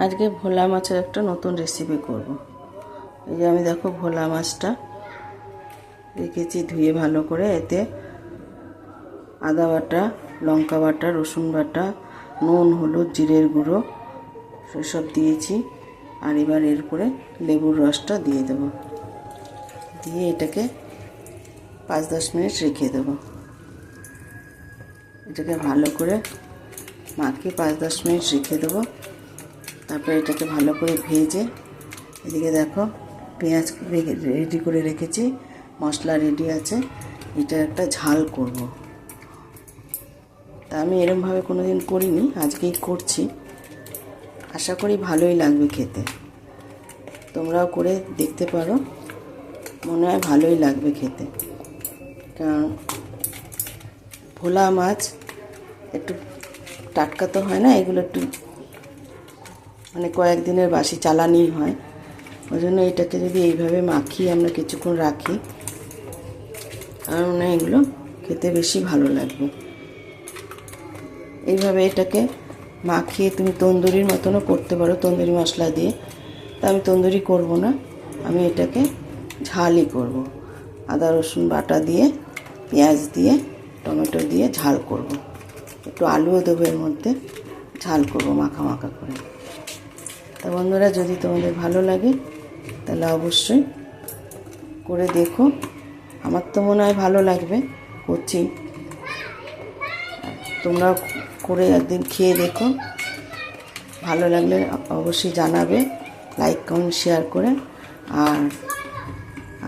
আজকে ভোলা মাছের একটা নতুন রেসিপি করব। এই যে আমি দেখো ভোলা মাছটা রেখেছি ধুয়ে ভালো করে। এতে আদা বাটা, লঙ্কা বাটা, রসুন বাটা, নুন, হলুদ, জিরের গুঁড়ো সেসব দিয়েছি। আর এবার এর উপরে লেবুর রসটা দিয়ে দেব। দিয়ে এটাকে 5-10 মিনিট রেখে দেব। এটাকে ভালো করে মাখিয়ে 5-10 মিনিট রেখে দেবো। তারপরে এটাকে ভালো করে ভেজে এদিকে দেখো পেঁয়াজ রেডি করে রেখেছি, মশলা রেডি আছে। এটা একটা ঝাল করব। তা আমি এরমভাবে কোনো দিন করিনি, আজকেই করছি। আশা করি ভালোই লাগবে খেতে। তোমরাও করে দেখতে পারো, মনে হয় ভালোই লাগবে খেতে। কারণ ভোলা মাছ একটু টাটকা তো হয় না, এগুলো একটু মানে কয়েকদিনের বাসি চালানি হয়। ওই জন্য এটাকে যদি এইভাবে মাখিয়ে আমরা কিছুক্ষণ রাখি, আর মনে হয় এগুলো খেতে বেশি ভালো লাগবে। এইভাবে এটাকে মাখিয়ে তুমি তন্দুরির মতনও করতে পারো, তন্দুরি মশলা দিয়ে। তা আমি তন্দুরি করব না, আমি এটাকে ঝালই করব। আদা রসুন বাটা দিয়ে, পেঁয়াজ দিয়ে, টমেটো দিয়ে ঝাল করব। একটু আলুও দেবো এর মধ্যে, ঝাল করব মাখা মাখা করে। তা বন্ধুরা, যদি তোমাদের ভালো লাগে তাহলে অবশ্যই করে দেখো। আমার তো মনে হয় ভালো লাগবে, করছি। তোমরাও করে একদিন খেয়ে দেখো, ভালো লাগলে অবশ্যই জানাবে, লাইক কমেন্ট শেয়ার করে। আর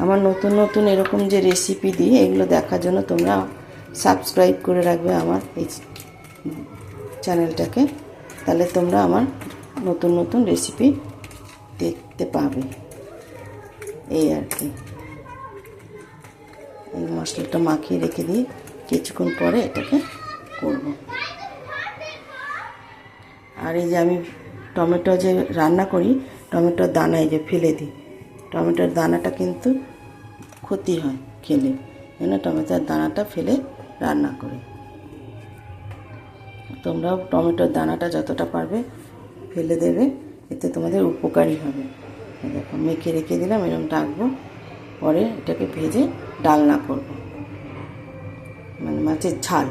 আমার নতুন নতুন এরকম যে রেসিপি দিই এগুলো দেখার জন্য তোমরা সাবস্ক্রাইব করে রাখবে আমার এই চ্যানেলটাকে। তাহলে তোমরা আমার নতুন নতুন রেসিপি দেখতে পাবে। এই আর কি, এই মশলাটা মাখিয়ে রেখে দিই, কিছুক্ষণ পরে এটাকে করব। আর এই যে আমি টমেটো যে রান্না করি, টমেটোর দানা এই যে ফেলে দিই। টমেটোর দানাটা কিন্তু ক্ষতি হয় খেলে, যেন টমেটোর দানাটা ফেলে রান্না করি। তোমরাও টমেটোর দানাটা যতটা পারবে ফেলে দেবে, এতে তোমাদের উপকারী হবে। দেখো মেখে রেখে দিলাম, এরকম ডাকবো। পরে এটাকে ভেজে ডালনা করব, মানে মাছের ঝাল।